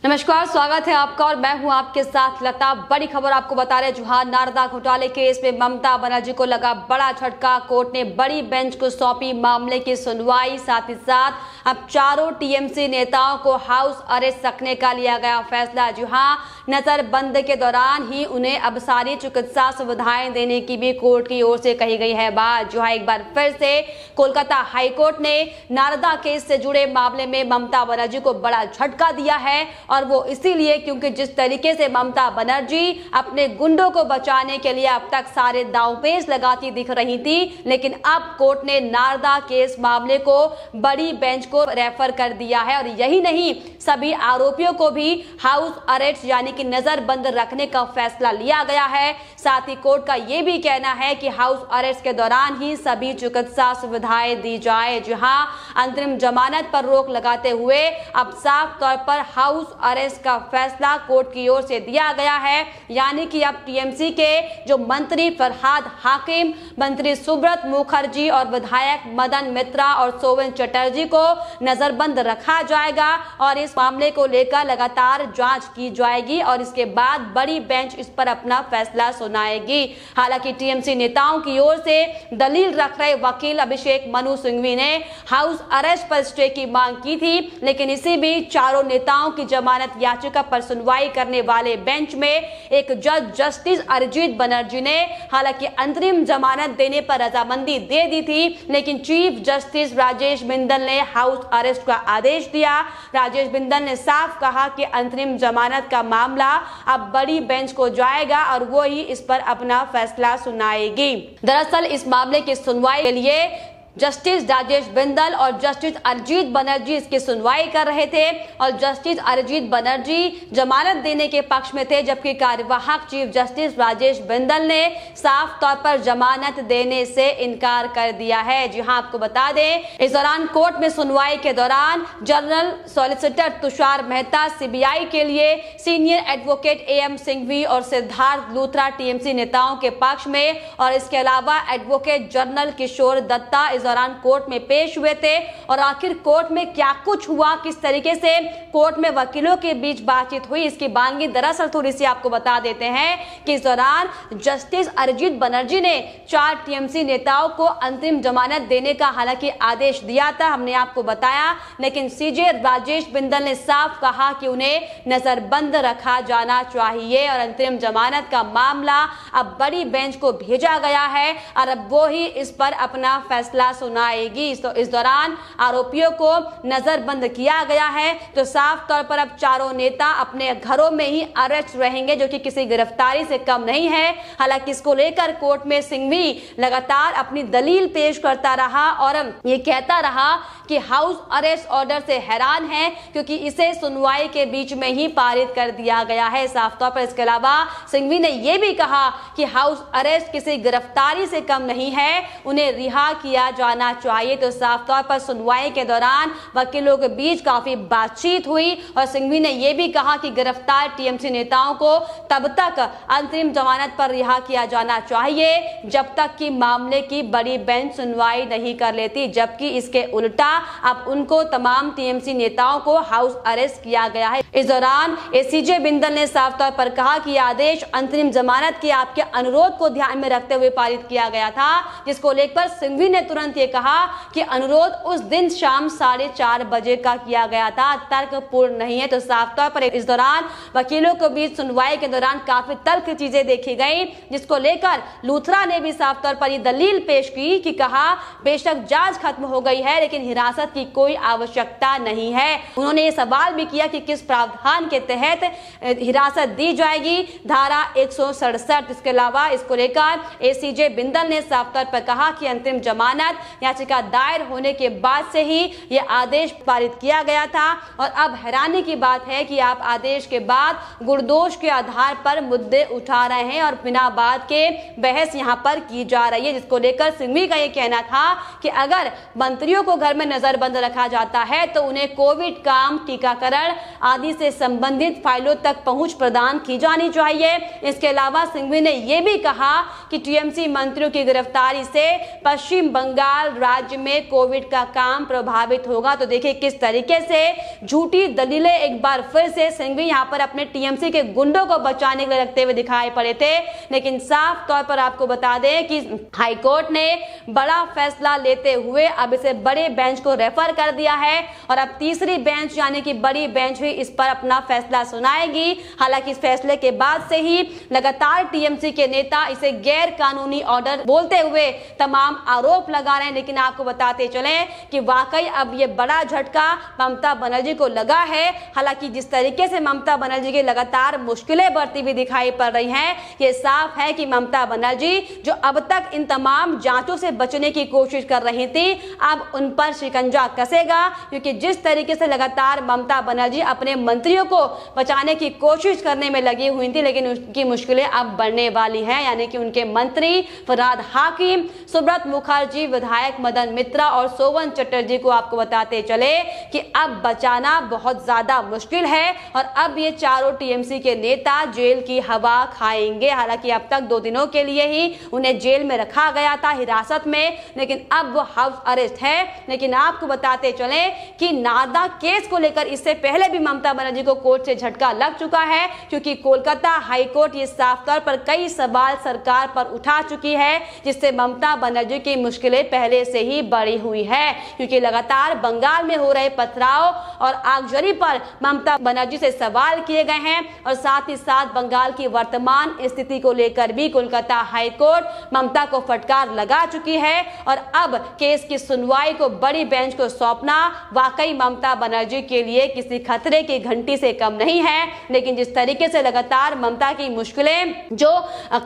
नमस्कार, स्वागत है आपका और मैं हूं आपके साथ लता। बड़ी खबर आपको बता रहे जहां नारदा घोटाले केस में ममता बनर्जी को लगा बड़ा झटका। कोर्ट ने बड़ी बेंच को सौंपी मामले की सुनवाई। साथ ही साथ अब चारों टीएमसी नेताओं को हाउस अरेस्ट रखने का लिया गया फैसला। जहां नजरबंद के दौरान ही उन्हें अब सारी चिकित्सा सुविधाएं देने की भी कोर्ट की ओर से कही गई है बात। जहां एक बार फिर से कोलकाता हाईकोर्ट ने नारदा केस से जुड़े मामले में ममता बनर्जी को बड़ा झटका दिया है और वो इसीलिए क्योंकि जिस तरीके से ममता बनर्जी अपने गुंडों को बचाने के लिए अब तक सारे दांवपेच लगाती दिख रही थी, लेकिन अब कोर्ट ने नारदा केस मामले को बड़ी बेंच को रेफर कर दिया है। और यही नहीं, सभी आरोपियों को भी हाउस अरेस्ट यानी कि नजरबंद रखने का फैसला लिया गया है। साथ ही कोर्ट का यह भी कहना है कि हाउस अरेस्ट के दौरान ही सभी चिकित्सा सुविधाएं दी जाए। जहां अंतरिम जमानत पर रोक लगाते हुए अब साफ तौर पर हाउस अरेस्ट का फैसला कोर्ट की ओर से दिया गया है। यानी कि अब टीएमसी के जो मंत्री फरहाद हाकिम, मंत्री सुब्रत मुखर्जी और विधायक मदन मित्रा और सोवन चटर्जी को नजरबंद रखा जाएगा और इस मामले को लेकर लगातार जांच की जाएगी और इसके बाद बड़ी बेंच इस पर अपना फैसला सुनाएगी। हालांकि टीएमसी नेताओं की ओर से दलील रख रहे वकील अभिषेक मनु सिंघवी ने हाउस अरेस्ट पर स्टे की मांग की थी, लेकिन इसी बीच चारों नेताओं की जमानत याचिका पर सुनवाई करने वाले बेंच में एक जज जस्टिस अरिजीत बनर्जी ने हालांकि अंतरिम जमानत देने पर रजामंदी दे दी थी, लेकिन चीफ जस्टिस राजेश बिंदल ने हाउस अरेस्ट का आदेश दिया। राजेश बिंदल ने साफ कहा कि अंतरिम जमानत का मामला अब बड़ी बेंच को जाएगा और वो ही इस पर अपना फैसला सुनाएगी। दरअसल इस मामले की सुनवाई के लिए जस्टिस राजेश बिंदल और जस्टिस अरिजीत बनर्जी इसकी सुनवाई कर रहे थे और जस्टिस अरिजीत बनर्जी जमानत देने के पक्ष में थे, जबकि कार्यवाहक चीफ जस्टिस राजेश बिंदल ने साफ तौर पर जमानत देने से इनकार कर दिया है। जी हां, आपको बता दें, इस दौरान कोर्ट में सुनवाई के दौरान general solicitor Tushar Mehta CBI के लिए, सीनियर एडवोकेट एएम सिंघवी और सिद्धार्थ लूथरा टीएमसी नेताओं के पक्ष में और इसके अलावा एडवोकेट जनरल किशोर दत्ता इस दौरान कोर्ट में पेश हुए थे। और आखिर कोर्ट में क्या कुछ हुआ, किस तरीके से कोर्ट में वकीलों के बीच बातचीत हुई, इसकी बानगी दरअसल थोड़ी सी आपको बता देते हैं कि इस दौरान जस्टिस अरिजीत बनर्जी ने 4 टीएमसी नेताओं को अंतरिम जमानत देने का हालांकि आदेश दिया था, हमने आपको बताया, लेकिन सीजे राजेश बिंदल ने साफ कहा कि उन्हें नजरबंद रखा जाना चाहिए और अंतरिम जमानत का मामला अब बड़ी बेंच को भेजा गया है और अब वो ही इस पर अपना फैसला सुनाएगी। तो इस दौरान आरोपियों को नजरबंद किया गया है, तो साफ तौर पर अब चारों नेता अपने घरों में ही अरेस्ट रहेंगे, जो कि किसी गिरफ्तारी से कम नहीं है। हालांकि इसको लेकर कोर्ट में सिंघवी लगातार अपनी दलील पेश करता रहा और ये कहता रहा कि हाउस अरेस्ट ऑर्डर से हैरान है क्योंकि इसे सुनवाई के बीच में ही पारित कर दिया गया है साफ तौर पर। इसके अलावा सिंघवी ने यह भी कहा कि हाउस अरेस्ट किसी गिरफ्तारी से कम नहीं है, उन्हें रिहा किया जाना चाहिए। तो साफ तौर पर सुनवाई के दौरान वकीलों के बीच काफी बातचीत हुई और सिंघवी ने यह भी कहा कि गिरफ्तार टीएमसी नेताओं को तब तक अंतरिम जमानत पर रिहा किया जाना चाहिए जब तक कि मामले की बड़ी बेंच सुनवाई नहीं कर लेती, जबकि इसके उल्टा अब उनको तमाम टीएमसी नेताओं को हाउस अरेस्ट किया गया है। इस दौरान एसीजे बिंदल ने साफ तौर पर कहा कि आदेश अंतरिम जमानत के आपके अनुरोध को ध्यान में रखते हुए पारित किया गया था, जिसको लेकर सिंघवी ने तुरंत ये कहा कि अनुरोध उस दिन शाम 4:30 बजे का किया गया था, तर्कपूर्ण नहीं है। तो साफ तौर पर इस दौरान वकीलों के बीच सुनवाई के दौरान काफी तर्क चीजें देखी गई, जिसको लेकर लूथरा ने भी साफ तौर पर ये दलील पेश की कि कहा बेशक जांच खत्म हो गई है लेकिन हिरासत की कोई आवश्यकता नहीं है। उन्होंने ये सवाल भी किया कि किस प्रावधान के तहत हिरासत दी जाएगी, धारा 167। इसके अलावा इसको लेकर एसीजे बिंदल ने साफ तौर पर कहा कि अंतरिम जमानत याचिका दायर होने के बाद से ही यह आदेश पारित किया गया था और अब हैरानी की बात है कि आप आदेश के बाद गुणदोष के आधार पर मुद्दे उठा रहे हैं और बिना बात के बहस यहां पर की जा रही है, जिसको लेकर सिंघवी का यह कहना था कि अगर मंत्रियों को घर में नजरबंद रखा जाता है तो उन्हें कोविड काम, टीकाकरण आदि से संबंधित फाइलों तक पहुंच प्रदान की जानी चाहिए। इसके अलावा सिंघवी ने यह भी कहा कि टीएमसी मंत्रियों की गिरफ्तारी से पश्चिम बंगाल बंगाल राज्य में कोविड का काम प्रभावित होगा। तो देखिए किस तरीके से झूठी दलीलें एक बार फिर से सिंघवी यहाँ पर अपने टीएमसी के गुंडों को बचाने के लिए रखते हुए दिखाई पड़े थे। लेकिन साफ तौर पर आपको बता दें कि हाईकोर्ट ने बड़ा फैसला लेते हुए अब इसे बड़े बेंच को रेफर कर दिया है और अब तीसरी बेंच यानी कि बड़ी बेंच भी इस पर अपना फैसला सुनाएगी। हालांकि इस फैसले के बाद से ही लगातार टीएमसी के नेता इसे गैर कानूनी ऑर्डर बोलते हुए तमाम आरोप लगा रहे हैं। लेकिन आपको बताते चले कि वाकई अब ये बड़ा झटका ममता बनर्जी को लगा है। हालांकि जिस तरीके से ममता बनर्जी की लगातार मुश्किलें बढ़ती हुई दिखाई पड़ रही हैं, ये साफ है कि ममता बनर्जी जो अब तक इन तमाम जांचों से बचने की कोशिश कर रही थी, अब उन पर शिकंजा कसेगा। क्योंकि जिस तरीके से लगातार ममता बनर्जी अपने मंत्रियों को बचाने की कोशिश करने में लगी हुई थी, लेकिन उनकी मुश्किलें अब बढ़ने वाली हैं। यानी कि उनके मंत्री फरहाद हाकिम, सुब्रत मुखर्जी, विधायक मदन मित्रा और सोवन चटर्जी को आपको बताते चले कि अब बचाना बहुत ज्यादा मुश्किल है और अब ये चारों टीएमसी के नेता जेल की हवा खाएंगे। हालांकि अब तक 2 दिनों के लिए ही उन्हें जेल में रखा गया था हिरासत में, लेकिन अब वो हाउस अरेस्ट है। लेकिन आपको बताते चले कि नारदा केस को लेकर इससे पहले भी ममता बनर्जी को कोर्ट से झटका लग चुका है, क्योंकि कोलकाता हाईकोर्ट ये साफ तौर पर कई सवाल सरकार पर उठा चुकी है, जिससे ममता बनर्जी की मुश्किलें पहले से ही बढ़ी हुई है। क्योंकि लगातार बंगाल में हो रहे पथराव और आगजनी पर ममता बनर्जी से सवाल किए गए हैं और साथ ही साथ बंगाल की वर्तमान स्थिति को लेकर भी कोलकाता हाईकोर्ट ममता को फटकार लगा चुकी है और अब केस की सुनवाई को बड़ी बेंच को सौंपना वाकई ममता बनर्जी के लिए किसी खतरे की घंटी से कम नहीं है। लेकिन जिस तरीके से लगातार ममता की मुश्किलें जो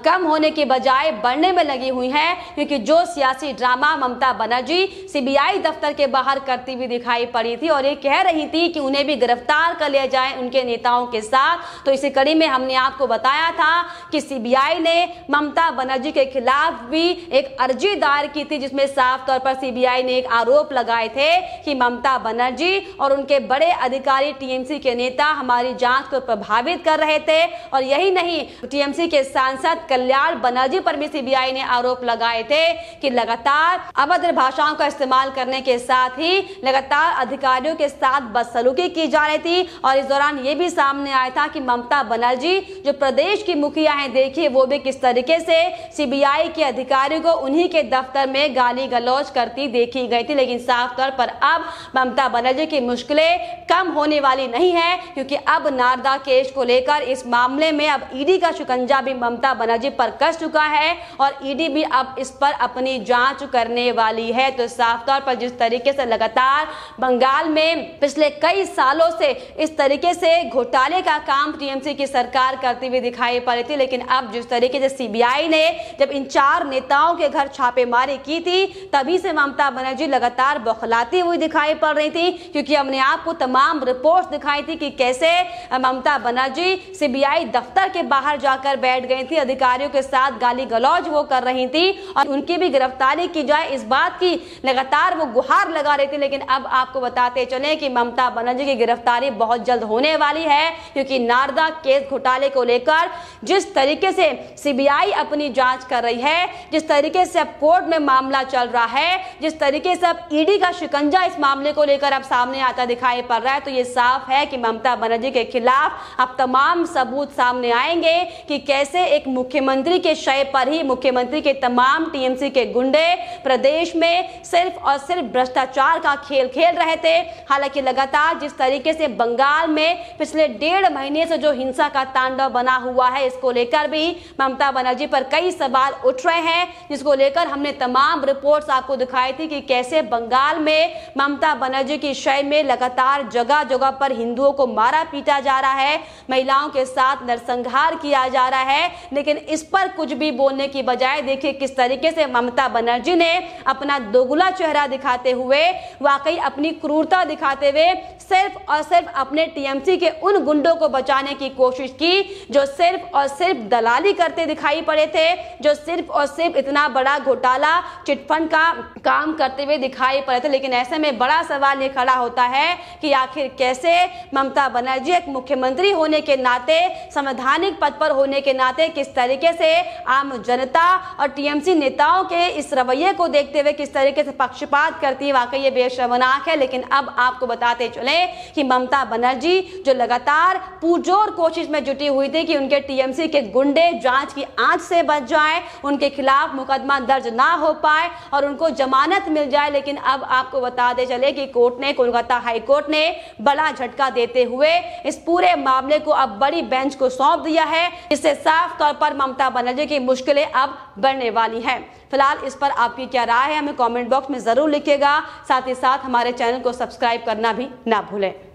कम होने की बजाय बढ़ने में लगी हुई हैं, क्योंकि जो सियासी ड्रामा ममता बनर्जी सीबीआई दफ्तर के बाहर करती हुई दिखाई पड़ी थी और ये कह रही थी कि उन्हें भी गिरफ्तार कर लिया जाए उनके नेताओं के साथ, तो इसी कड़ी में हमने आपको बताया था कि सीबीआई ने ममता बनर्जी के खिलाफ भी एक अर्जी दायर की थी, जिसमें साफ तौर पर सीबीआई ने एक आरोप लगाए थे कि ममता बनर्जी और उनके बड़े अधिकारी टीएमसी के नेता हमारी जांच को प्रभावित कर रहे थे। और यही नहीं, टीएमसी के सांसद कल्याण बनर्जी पर भी सीबीआई ने आरोप लगाए थे कि लगातार अभद्र भाषाओं का इस्तेमाल करने के साथ ही लगातार अधिकारियों के साथ बदसलूकी की जा रही थी। और इस दौरान ये भी सामने आया था कि ममता बनर्जी जो प्रदेश की मुखिया हैं, देखिए वो भी किस तरीके से सीबीआई के अधिकारियों को उन्हीं के दफ्तर में गाली गलौज करती देखी गई थी। लेकिन साफ तौर पर अब ममता बनर्जी की मुश्किलें कम होने वाली नहीं है, क्योंकि अब नारदा केस को लेकर इस मामले में अब ईडी का शिकंजा भी ममता बनर्जी पर कस चुका है और ईडी भी अब इस पर अपनी जांच करने वाली है। तो साफ तौर पर जिस तरीके से लगातार बंगाल में पिछले कई सालों से इस तरीके से घोटाले का काम टीएमसी की सरकार करती हुई दिखाई पड़ी थी, लेकिन अब जिस तरीके से सीबीआई ने जब इन 4 नेताओं के घर छापेमारी की थी, तभी से ममता बनर्जी लगातार बौखलाती हुई दिखाई पड़ रही थी। क्योंकि हमने आपको तमाम रिपोर्ट्स दिखाई थी कि कैसे ममता बनर्जी सीबीआई दफ्तर के बाहर जाकर बैठ गई थी, अधिकारियों के साथ गाली गलौज वो कर रही थी और उनकी भी गिरफ्तारी की जाए इस बात की लगातार वो गुहार लगा रही थी। लेकिन अब आपको बताते चले कि ममता बनर्जी की गिरफ्तारी बहुत जल्द होने वाली है, क्योंकि नारदा केस घोटाले को लेकर जिस तरीके से सीबीआई अपनी जांच कर रही है, जिस तरीके से अब कोर्ट में मामला चल रहा है, जिस तरीके से अब ईडी का शिकंजा इस मामले को लेकर अब सामने आता दिखाई पड़ रहा है, तो ये साफ है कि ममता बनर्जी के खिलाफ अब तमाम सबूत सामने आएंगे कि कैसे एक मुख्यमंत्री के शय पर ही मुख्यमंत्री के तमाम टीएमसी के गुंडे प्रदेश में सिर्फ और सिर्फ भ्रष्टाचार का खेल खेल रहे थे। हालांकि लगातार जिस तरीके से बंगाल में पिछले 1.5 महीने से जो हिंसा का तांडव बना हुआ है, इसको लेकर भी ममता बनर्जी पर कई सवाल उठ रहे हैं, जिसको लेकर हमने तमाम रिपोर्ट्स आपको दिखाई थी कि कैसे बंगाल में ममता बनर्जी की शय में लगातार जगह जगह पर हिंदुओं को मारा पीटा जा रहा है, महिलाओं के साथ नरसंहार किया जा रहा है। लेकिन इस पर कुछ भी बोलने की बजाय देखिए किस तरीके से ममता बनर्जी ने अपना दोगला चेहरा दिखाते हुए, वाकई अपनी क्रूरता दिखाते हुए सिर्फ और सिर्फ अपने टीएमसी के उन गुंडों को बचाने की कोशिश की जो सिर्फ और सिर्फ दलाली करते दिखाई पड़े थे, जो सिर्फ और सिर्फ इतना बड़ा घोटाला चिटफंड का काम करते हुए दिखाई पड़े थे। लेकिन ऐसे में बड़ा सवाल ये खड़ा होता है कि आखिर कैसे ममता बनर्जी एक मुख्यमंत्री होने के नाते, संवैधानिक पद पर होने के नाते किस तरीके से आम जनता और टीएमसी नेताओं के इस रवैये को देखते हुए किस तरीके से पक्षपात करती है, वाकई ये बेशर्मनाक है। लेकिन अब आपको बताते चले कि ममता बनर्जी जो लगातार पुरजोर कोशिश में जुटी हुई थी कि उनके टीएमसी के गुंडे जांच की आंच से बच जाएं, उनके खिलाफ मुकदमा दर्ज ना हो पाए और उनको जमानत मिल जाए, लेकिन अब आपको बताते चले कि कोर्ट ने, कोलकाता हाई कोर्ट ने बड़ा झटका देते हुए इस पूरे मामले को अब बड़ी बेंच को सौंप दिया है। इससे साफ तौर पर ममता बनर्जी की मुश्किलें अब बढ़ने वाली हैं। फिलहाल इस पर आपकी क्या राय है, हमें कमेंट बॉक्स में जरूर लिखिएगा। साथ ही साथ हमारे चैनल को सब्सक्राइब करना भी ना भूलें।